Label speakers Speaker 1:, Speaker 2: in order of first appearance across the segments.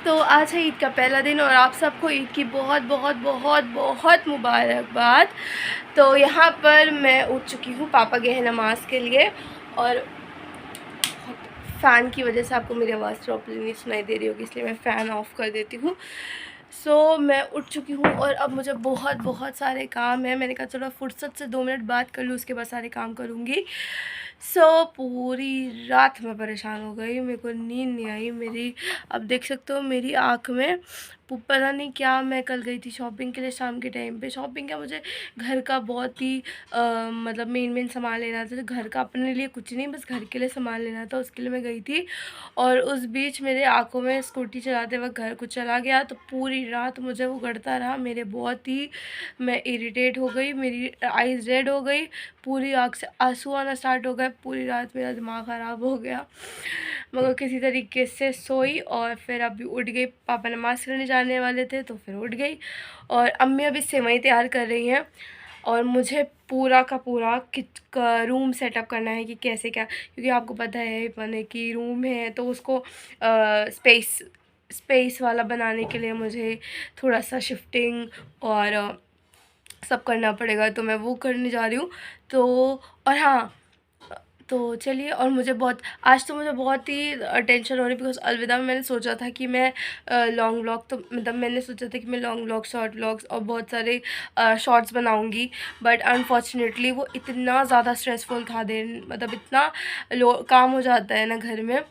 Speaker 1: तो आज है ईद का पहला दिन और आप सबको ईद की बहुत बहुत बहुत बहुत मुबारकबाद। तो यहाँ पर मैं उठ चुकी हूँ, पापा गए हैं नमाज़ के लिए और फ़ैन की वजह से आपको मेरी आवाज़ प्रॉपर्ली नहीं सुनाई दे रही होगी, इसलिए मैं फ़ैन ऑफ़ कर देती हूँ। मैं उठ चुकी हूँ और अब मुझे बहुत बहुत सारे काम हैं। मैंने कहा चलो फुर्सत से 2 मिनट बात कर लूँ, उसके बाद सारे काम करूँगी। पूरी रात मैं परेशान हो गई, मेरे को नींद नहीं आई। मेरी अब देख सकते हो मेरी आँख में पता नहीं क्या। मैं कल गई थी शॉपिंग के लिए शाम के टाइम पे। शॉपिंग क्या, मुझे घर का बहुत ही मतलब मेन सामान लेना था। तो घर का अपने लिए कुछ नहीं, बस घर के लिए सामान लेना था, उसके लिए मैं गई थी। और उस बीच मेरे आँखों में स्कूटी चलाते वक्त घर कुछ चला गया, तो पूरी रात मुझे वो गड़ता रहा। मेरे बहुत ही मैं इरिटेट हो गई, मेरी आइज़ रेड हो गई, पूरी आँख से आंसू आना स्टार्ट हो गए। पूरी रात मेरा दिमाग ख़राब हो गया, मगर किसी तरीके से सोई और फिर अभी उठ गई। पापा नमाज़ करने जाने वाले थे तो फिर उठ गई और अम्मी अभी सेवई तैयार कर रही हैं। और मुझे पूरा का पूरा रूम सेटअप करना है कि कैसे क्या, क्योंकि आपको पता है मैंने कि रूम है तो उसको स्पेस वाला बनाने के लिए मुझे थोड़ा सा शिफ्टिंग और सब करना पड़ेगा, तो मैं वो करने जा रही हूँ। तो और हाँ, तो चलिए। और मुझे आज तो मुझे बहुत ही टेंशन हो रही, बिकॉज़ अलविदा में मैंने सोचा था कि मैं लॉन्ग व्लॉग, तो मतलब मैंने सोचा था कि मैं लॉन्ग व्लॉग, शॉर्ट व्लॉग्स और बहुत सारे शॉर्ट्स बनाऊंगी। बट अनफॉर्चुनेटली वो इतना ज़्यादा स्ट्रेसफुल था दिन, मतलब इतना काम हो जाता है ना घर में।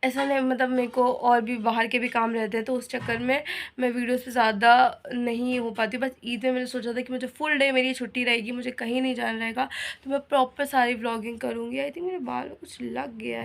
Speaker 1: ऐसा नहीं, मतलब मेरे को और भी बाहर के भी काम रहते हैं, तो उस चक्कर में मैं वीडियोस पे ज़्यादा नहीं हो पाती। बस ईद में मैंने सोचा था कि मुझे फुल डे मेरी छुट्टी रहेगी, मुझे कहीं नहीं जाना रहेगा, तो मैं प्रॉपर सारी व्लॉगिंग करूँगी। आई थिंक मेरे बाल में कुछ लग गया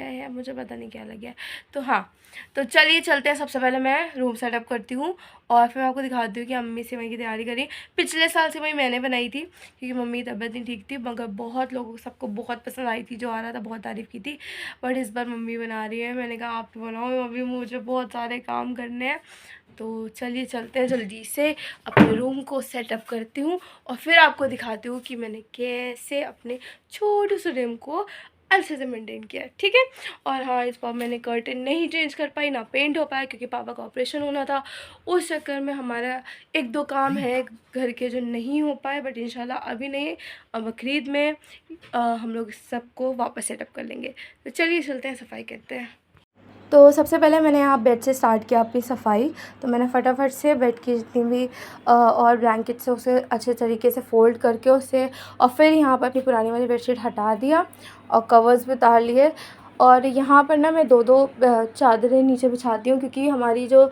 Speaker 1: है, मुझे पता नहीं क्या लग गया है। तो हाँ, तो चलिए चलते हैं। सबसे पहले मैं रूम सेटअप करती हूँ और फिर मैं आपको दिखाती हूँ कि अम्मी सेवई की तैयारी करी। पिछले साल सेवई मैंने बनाई थी क्योंकि मम्मी की तबीयत नहीं ठीक थी, मगर बहुत लोगों को, सबको बहुत पसंद आई थी, जो आ रहा था बहुत तारीफ़ की थी। बट इस बार मम्मी बना रही है, मैंने कहा आप बनाओ, अभी मुझे बहुत सारे काम करने हैं। तो चलिए चलते हैं, जल्दी से अपने रूम को सेटअप करती हूँ और फिर आपको दिखाती हूँ कि मैंने कैसे अपने छोटे से रूम को अच्छे से मेंटेन किया, ठीक है। और हाँ, इस बार मैंने कर्टेन नहीं चेंज कर पाई, ना पेंट हो पाया, क्योंकि पापा का ऑपरेशन होना था। उस चक्कर में हमारा 1-2 काम है घर के जो नहीं हो पाए, बट इंशाल्लाह अभी नहीं, बकरीद में हम लोग सबको वापस सेटअप कर लेंगे। तो चलिए चलते हैं, सफाई करते हैं। तो सबसे पहले मैंने यहाँ बेड से स्टार्ट किया अपनी सफ़ाई। तो मैंने फटाफट से बेड की जितनी भी और ब्लैंकेट से उसे अच्छे तरीके से फ़ोल्ड करके उसे, और फिर यहाँ पर अपनी पुरानी वाली बेडशीट हटा दिया और कवर्स भी उतार लिए। और यहाँ पर ना मैं 2-2 चादरें नीचे बिछाती हूँ, क्योंकि हमारी जो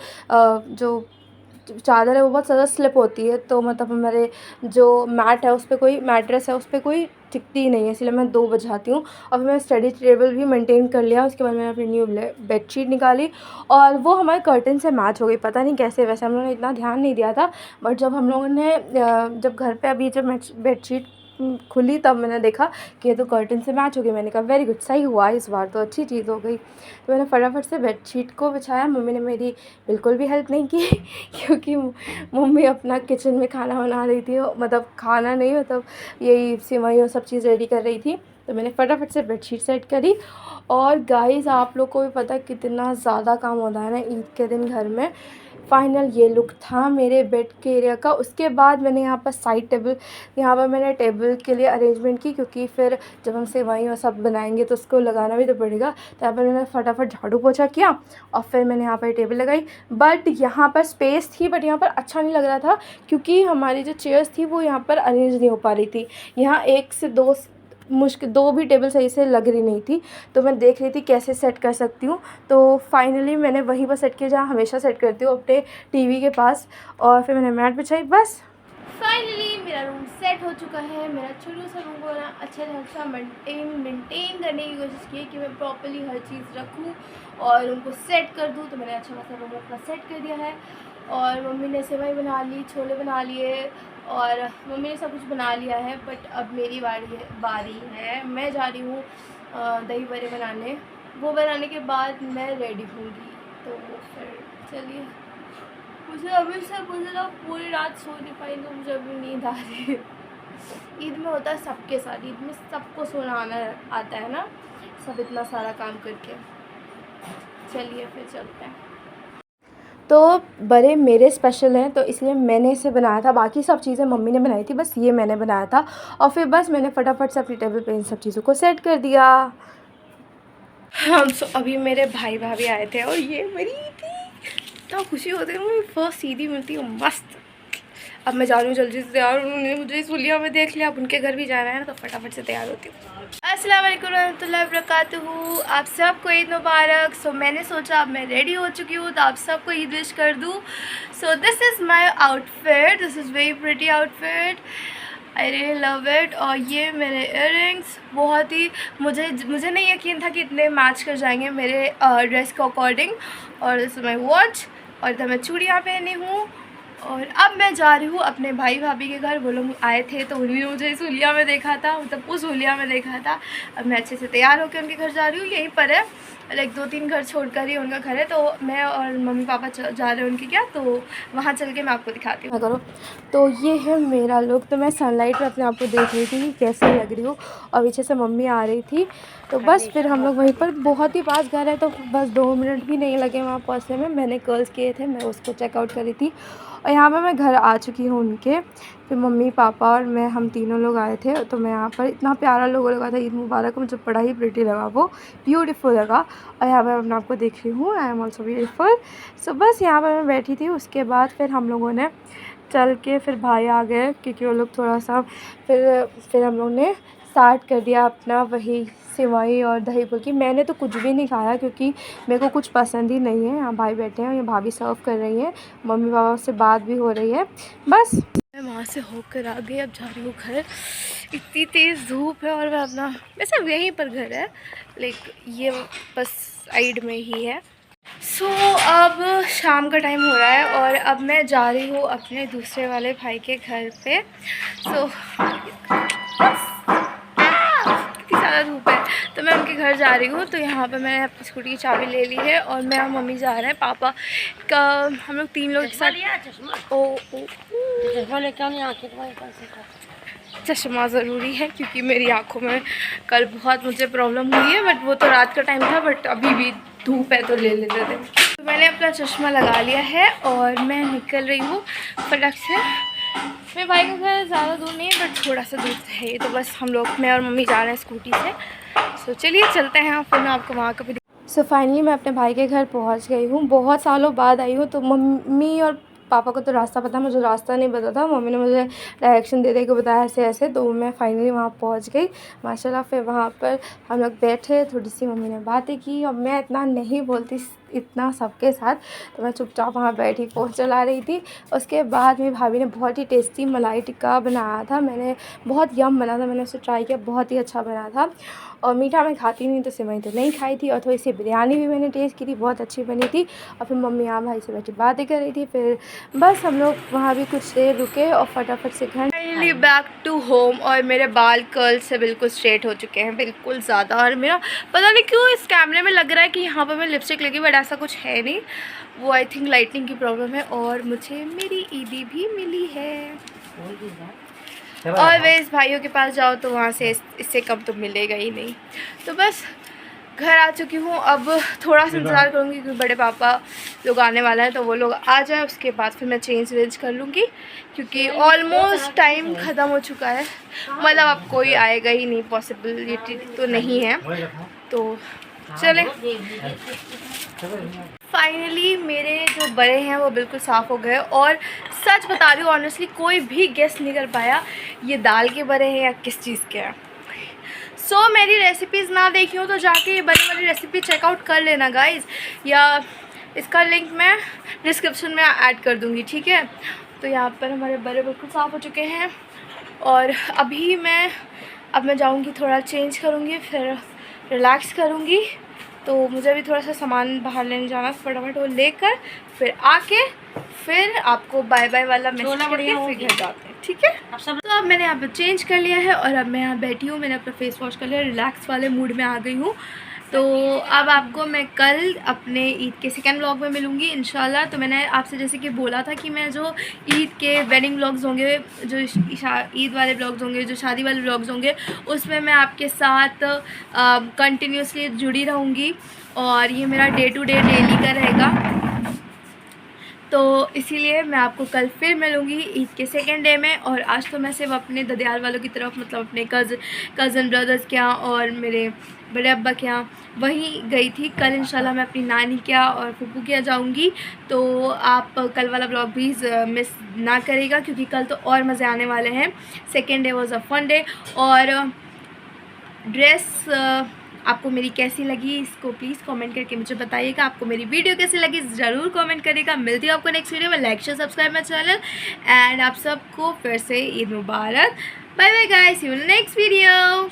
Speaker 1: चादर है वो बहुत ज़्यादा स्लिप होती है, तो मतलब हमारे जो मैट है उस पर कोई मैट्रेस है उस पर कोई टिकती ही नहीं है, इसलिए मैं 2 बिछाती हूँ। और मैं स्टडी टेबल भी मेंटेन कर लिया। उसके बाद मैंने अपनी न्यू बेडशीट निकाली और वो हमारे कर्टन से मैच हो गई, पता नहीं कैसे। वैसे हम लोगों ने इतना ध्यान नहीं दिया था, बट जब हम लोगों ने जब घर पे अभी जब बेडशीट खुली तब मैंने देखा कि ये तो कर्टन से मैच हो गई। मैंने कहा वेरी गुड, सही हुआ, इस बार तो अच्छी चीज़ हो गई। तो मैंने फटाफट से बेडशीट को बिछाया। मम्मी ने मेरी बिल्कुल भी हेल्प नहीं की क्योंकि मम्मी अपना किचन में खाना बना रही थी, मतलब खाना नहीं, मतलब यही सेवई और सब चीज़ रेडी कर रही थी। तो मैंने फटाफट से बेडशीट सेट करी। और गाइस, आप लोग को भी पता कितना ज़्यादा काम होता है ना ईद के दिन घर में। फाइनल ये लुक था मेरे बेड के एरिया का। उसके बाद मैंने यहाँ पर साइड टेबल, यहाँ पर मैंने टेबल के लिए अरेंजमेंट की, क्योंकि फिर जब हम सेवई और सब बनाएंगे तो उसको लगाना भी तो पड़ेगा। तो यहाँ पर मैंने फटाफट झाड़ू पोछा किया और फिर मैंने यहाँ पर टेबल लगाई। बट यहाँ पर स्पेस थी, बट यहाँ पर अच्छा नहीं लग रहा था, क्योंकि हमारी जो चेयर्स थी वो यहाँ पर अरेंज नहीं हो पा रही थी। यहाँ 1 से 2 मुश्किल 2 भी टेबल सही से लग रही नहीं थी। तो मैं देख रही थी कैसे सेट कर सकती हूँ। तो फाइनली मैंने वहीं पर सेट किया जहाँ हमेशा सेट करती हूँ, अपने टीवी के पास। और फिर मैंने मैट बिछाई, बस फाइनली मेरा रूम सेट हो चुका है। मेरा छोटा सा रूम को ना अच्छे ढंग से मेंटेन करने की कोशिश की कि मैं प्रॉपर्ली हर चीज़ रखूँ और रूम को सेट कर दूँ। तो मैंने अच्छा खासा रूम अपना सेट कर दिया है। और मम्मी ने सेवई बना ली, छोले बना लिए, और मम्मी ने सब कुछ बना लिया है। बट अब मेरी बारी है। मैं जा रही हूँ दही बड़े बनाने। वो बनाने के बाद मैं रेडी होंगी। तो फिर चलिए, मुझे ना पूरी रात सो नहीं पाई, तो मुझे अभी नींद आ रही है। ईद में होता है सबके साथ, ईद में सबको सोना आना आता है ना, सब इतना सारा काम करके। चलिए फिर चलते हैं। तो बड़े मेरे स्पेशल हैं तो इसलिए मैंने इसे बनाया था, बाकी सब चीज़ें मम्मी ने बनाई थी, बस ये मैंने बनाया था। और फिर बस मैंने फटाफट से अपनी टेबल पे इन सब चीज़ों को सेट कर दिया। हम अभी मेरे भाई भाभी आए थे और ये मेरी थी, इतना खुशी होती है मुझे फर्स्ट सीधी मिलती है मस्त। अब मैं जा रही हूँ जल्दी से तैयार, उन्होंने मुझे सुलिया में देख लिया, अब उनके घर भी जाना है ना, तो फटाफट से तैयार होती हूँ। अस्सलाम वालेकुम रहमतुल्लाहि व बरकातुहू। आप सबको ईद मुबारक। सो मैंने सोचा अब मैं रेडी हो चुकी हूँ तो आप सबको ईद विश कर दूँ। So this is my outfit, this is very pretty outfit, I really love it. और ये मेरे इयररिंग्स बहुत ही मुझे नहीं यकीन था कि इतने मैच कर जाएंगे मेरे ड्रेस के अकॉर्डिंग। और दिस इज़ माई वॉच, और इधर मैं चूड़ियाँ पहनी हूँ। और अब मैं जा रही हूँ अपने भाई भाभी के घर। वो लोग आए थे तो उन्होंने मुझे इस हुलिया में देखा था, मतलब उस हुलिया में देखा था। अब मैं अच्छे से तैयार होकर उनके घर जा रही हूँ, यहीं पर है, लाइक 2-3 घर छोड़कर ही उनका घर है। तो मैं और मम्मी पापा जा रहे हैं उनके क्या, तो वहाँ चल के मैं आपको दिखाती हूँ। करो तो ये है मेरा लुक। तो मैं सनलाइट में अपने आप को देख रही थी कि कैसे लग रही हूँ, और पीछे से मम्मी आ रही थी। तो बस फिर हम लोग वहीं पर, बहुत ही पास घर है तो बस 2 मिनट भी नहीं लगे वहाँ पहुँचने में। मैंने कर्ल्स किए थे, मैं उसको चेकआउट करी थी, और यहाँ पर मैं घर आ चुकी हूँ उनके। फिर मम्मी पापा और मैं, हम तीनों लोग आए थे। तो मैं यहाँ पर, इतना प्यारा लोगो लगा था, ईद मुबारक, मुझे बड़ा ही प्रिटी लगा, वो ब्यूटीफुल लगा। और यहाँ पर मैं अपने आपको देख रही हूँ, आई एम ऑल्सो ब्यूटीफुल। सो बस यहाँ पर मैं बैठी थी। उसके बाद फिर हम लोगों ने चल के, फिर भाई आ गए क्योंकि वो लोग थोड़ा सा, फिर हम लोग ने स्टार्ट कर दिया अपना वही सेवई और दही फुल्की। मैंने तो कुछ भी नहीं खाया क्योंकि मेरे को कुछ पसंद ही नहीं है। यहाँ भाई बैठे हैं और ये भाभी सर्व कर रही हैं, मम्मी पापा से बात भी हो रही है। बस मैं वहाँ से होकर आ गई, अब जा रही हूँ घर। इतनी तेज़ धूप है, और मैं अपना, वैसे यहीं पर घर है, लाइक ये बस साइड में ही है। सो अब शाम का टाइम हो रहा है और अब मैं जा रही हूँ अपने दूसरे वाले भाई के घर पे। कितनी ज़्यादा धूप है, तो मैं उनके घर जा रही हूँ। तो यहाँ पे मैंने अपनी स्कूटी की चाबी ले ली है, और मैं और मम्मी जा रहे हैं, पापा का, हम लोग 3 लोग एक साथ। चश्मा ज़रूरी है क्योंकि मेरी आँखों में कल बहुत मुझे प्रॉब्लम हुई है, बट वो तो रात का टाइम था, बट अभी भी धूप है तो ले लेते थे। तो मैंने अपना चश्मा लगा लिया है और मैं निकल रही हूँ फटक से। मेरे भाई का घर ज़्यादा दूर नहीं है, बट थोड़ा सा दूर है। तो बस हम लोग, मैं और मम्मी जा रहे हैं स्कूटी से। सो चलिए चलते हैं, फिर मैं आपको वहाँ का भी। सो फाइनली मैं अपने भाई के घर पहुँच गई हूँ, बहुत सालों बाद आई हूँ। तो मम्मी और पापा को तो रास्ता पता, मुझे रास्ता नहीं पता था। मम्मी ने मुझे डायरेक्शन दे के बताया ऐसे ऐसे, तो मैं फाइनली वहाँ पहुँच गई माशाल्लाह। फिर वहाँ पर हम लोग बैठे, थोड़ी सी मम्मी ने बातें की, और मैं इतना नहीं बोलती इतना सबके साथ, तो मैं चुपचाप वहाँ बैठी फ़ोन चला रही थी। उसके बाद मेरी भाभी ने बहुत ही टेस्टी मलाई टिक्का बनाया था, मैंने बहुत यम बना था, मैंने उसे ट्राई किया, बहुत ही अच्छा बना था। और मीठा मैं खाती नहीं तो सेवई तो नहीं खाई थी। और थोड़ी सी बिरयानी भी मैंने टेस्ट की थी, बहुत अच्छी बनी थी। और फिर मम्मी यहाँ भाई से बैठी बातें कर रही थी। फिर बस हम लोग वहाँ भी कुछ देर रुके और फटाफट से घर। फाइनली बैक टू होम, और मेरे बाल कर्ल से बिल्कुल स्ट्रेट हो चुके हैं, बिल्कुल ज़्यादा। और मेरा पता नहीं क्यों इस कैमरे में लग रहा है कि यहाँ पर मैं लिपस्टिक लगी, बट ऐसा कुछ है नहीं, वो आई थिंक लाइटनिंग की प्रॉब्लम है। और मुझे मेरी ईदी भी मिली है, और वे इस भाइयों के पास जाओ तो वहाँ से इससे कम तो मिलेगा ही नहीं। तो बस घर आ चुकी हूँ, अब थोड़ा सा इंतज़ार करूँगी क्योंकि बड़े पापा लोग आने वाला है, तो वो लोग आ जाए उसके बाद फिर मैं चेंज वेंज कर लूँगी, क्योंकि ऑलमोस्ट टाइम ख़त्म हो चुका है। मतलब अब कोई आएगा ही नहीं, पॉसिबिलिटी तो नहीं है। तो चले, फाइनली मेरे जो बड़े हैं वो बिल्कुल साफ़ हो गए। और सच बता रही हूँ ऑनेस्टली, कोई भी गेस नहीं कर पाया ये दाल के बड़े हैं या किस चीज़ के हैं। सो मेरी रेसिपीज़ ना देखी हो तो जाके ये बड़ी बड़ी रेसिपी चेकआउट कर लेना गाइस, या इसका लिंक मैं डिस्क्रिप्शन में ऐड कर दूँगी, ठीक है। तो यहाँ पर हमारे बड़े बिल्कुल साफ़ हो चुके हैं, और अब मैं जाऊँगी, थोड़ा चेंज करूँगी, फिर रिलैक्स करूँगी। तो मुझे भी थोड़ा सा सामान बाहर लेने जाना, फटाफट वो लेकर फिर आके फिर आपको बाय बाय वाला मैसेज करके फिर घर जाते हैं, ठीक है। तो अब मैंने यहाँ पे चेंज कर लिया है और अब मैं यहाँ बैठी हूँ, मैंने अपना फेस वॉश कर लिया, रिलैक्स वाले मूड में आ गई हूँ। तो अब आपको मैं कल अपने ईद के सेकंड व्लॉग में मिलूँगी इंशाल्लाह। तो मैंने आपसे जैसे कि बोला था कि मैं जो ईद के वेडिंग व्लॉग्स होंगे, जो ईद वाले व्लॉग्स होंगे, जो शादी वाले व्लॉग्स होंगे, उसमें मैं आपके साथ कंटिन्यूसली जुड़ी रहूँगी और ये मेरा डे टू डे डेली का रहेगा। तो इसीलिए मैं आपको कल फिर मिलूँगी ईद के सेकेंड डे में। और आज तो मैं सिर्फ अपने ददियाल वालों की तरफ, मतलब अपने कज़न ब्रदर्स के यहाँ और मेरे बड़े अब्बा के यहाँ वहीं गई थी। कल इंशाल्लाह मैं अपनी नानी के यहाँ और फूफू के यहाँ जाऊँगी। तो आप कल वाला ब्लॉग प्लीज़ मिस ना करेगा, क्योंकि कल तो और मज़े आने वाले हैं। Second day was a fun day. और ड्रेस आपको मेरी कैसी लगी इसको प्लीज़ कमेंट करके मुझे बताइएगा। आपको मेरी वीडियो कैसी लगी ज़रूर कमेंट करिएगा। मिलती हूँ आपको नेक्स्ट वीडियो में। Like share subscribe my channel and आप सबको फिर से ईद मुबारक। Bye bye guys, see you in next video.